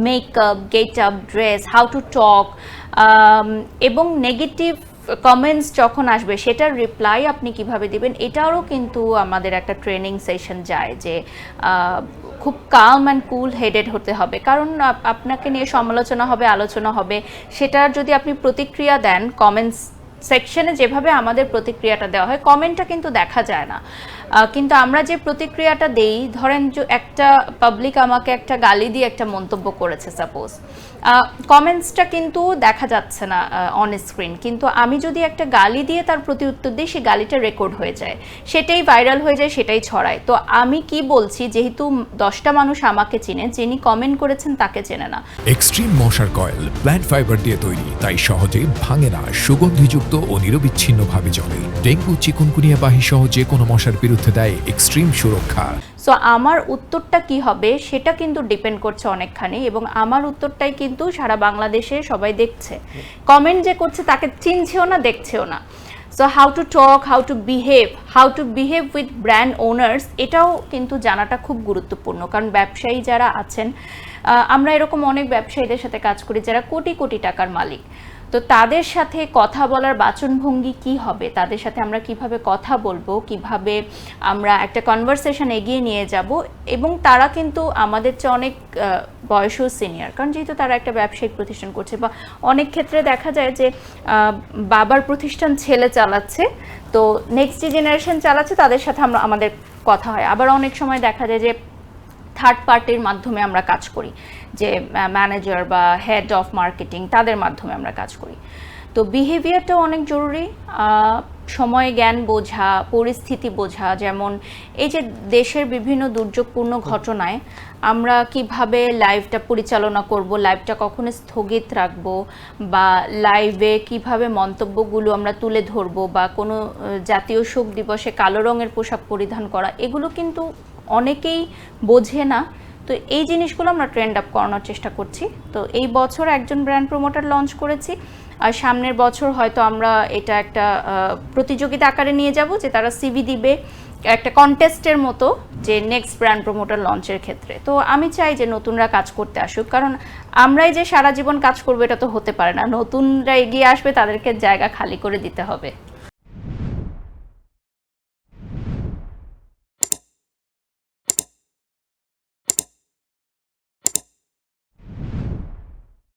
Makeup, get up, dress, how to talk, এবং negative comments যখন আসবে সেটার রিপ্লাই আপনি কিভাবে দিবেন, এটারও কিন্তু আমাদের একটা ট্রেনিং সেশন যায় যে খুব কাম অ্যান্ড কুল হেডেড হতে হবে, কারণ আপনাকে নিয়ে সমালোচনা হবে, আলোচনা হবে, সেটার যদি আপনি প্রতিক্রিয়া দেন কমেন্টস সেকশনে, যেভাবে আমাদের প্রতিক্রিয়াটা দেওয়া হয়, কমেন্টটা কিন্তু দেখা যায় না, কিন্তু আমরা যে প্রতিক্রিয়াটা দেই, ধরেন যে একটা পাবলিক আমাকে একটা গালি দিয়ে একটা মন্তব্য করেছে সাপোজ, কমেন্টসটা কিন্তু দেখা যাচ্ছে না অন স্ক্রিন, কিন্তু আমি যদি একটা গালি দিয়ে তার প্রতি উত্তর দিই, সেই গালিটা রেকর্ড হয়ে যায়, সেটাই ভাইরাল হয়ে যায়, সেটাই ছড়ায়। তো আমি কি বলছি, যেহেতু 10টা মানুষ আমাকে চিনে, যিনি কমেন্ট করেছেন তাকে চেনে না। এক্সট্রিম মশার কয়েল প্ল্যান্ট ফাইবার দিয়ে তৈরি, তাই সহজে ভাঙে না, সুগন্ধিযুক্ত ও নিরবিচ্ছিন্নভাবে জ্বলে। ডেঙ্গু, চিকুনগুনিয়া বাহি সহ যে কোনো মশার বিরুদ্ধে দেয় এক্সট্রিম সুরক্ষা। সো আমার উত্তরটা কি হবে সেটা কিন্তু ডিপেন্ড করছে অনেকখানি, এবং আমার উত্তরটাই কিন্তু সারা বাংলাদেশে সবাই দেখছে, কমেন্ট যে করছে তাকে চিনছেও না, দেখছেও না। So how to talk, how to behave with brand owners, এটাও কিন্তু জানাটা খুব গুরুত্বপূর্ণ, কারণ ব্যবসায়ী যারা আছেন, আমরা এরকম অনেক ব্যবসায়ীদের সাথে কাজ করি যারা কোটি কোটি টাকার মালিক, তো তাদের সাথে কথা বলার বাচনভঙ্গি কি হবে, তাদের সাথে আমরা কিভাবে কথা বলবো, কিভাবে আমরা একটা কনভারসেশন এগিয়ে নিয়ে যাব, এবং তারা কিন্তু আমাদের চেয়ে অনেক বয়সও সিনিয়র, কারণ যেহেতু তারা একটা ব্যবসায়িক প্রতিষ্ঠান করছে, বা অনেক ক্ষেত্রে দেখা যায় যে বাবার প্রতিষ্ঠান ছেলে চালাচ্ছে, তো নেক্সট যে জেনারেশন চালাচ্ছে তাদের সাথে আমাদের কথা হয়। আবার অনেক সময় দেখা যায় যে থার্ড পার্টির মাধ্যমে আমরা কাজ করি, যে ম্যানেজার বা হেড অফ মার্কেটিং, তাদের মাধ্যমে আমরা কাজ করি। তো বিহেভিয়ারটাও অনেক জরুরি, সময় জ্ঞান বোঝা, পরিস্থিতি বোঝা, যেমন এই যে দেশের বিভিন্ন দুর্যোগপূর্ণ ঘটনায় আমরা কিভাবে লাইভটা পরিচালনা করব, লাইভটা কখন স্থগিত রাখব, বা লাইভে কিভাবে মন্তব্যগুলো আমরা তুলে ধরব, বা কোনো জাতীয় শোক দিবসে কালো রঙের পোশাক পরিধান করা, এগুলো কিন্তু অনেকেই বোঝে না। তো এই জিনিসগুলো আমরা ট্রেন্ড আপ করানোর চেষ্টা করছি। তো এই বছর একজন ব্র্যান্ড প্রমোটার লঞ্চ করেছি, আর সামনের বছর হয়তো আমরা এটা একটা প্রতিযোগিতা আকারে নিয়ে যাব, যে তারা সিভি দিবে একটা কন্টেস্টের মতো, যে নেক্সট ব্র্যান্ড প্রমোটার লঞ্চের ক্ষেত্রে। তো আমি চাই যে নতুনরা কাজ করতে আসুক, কারণ আমরাই যে সারা জীবন কাজ করবো এটা তো হতে পারে না, নতুনরা এগিয়ে আসবে, তাদেরকে জায়গা খালি করে দিতে হবে।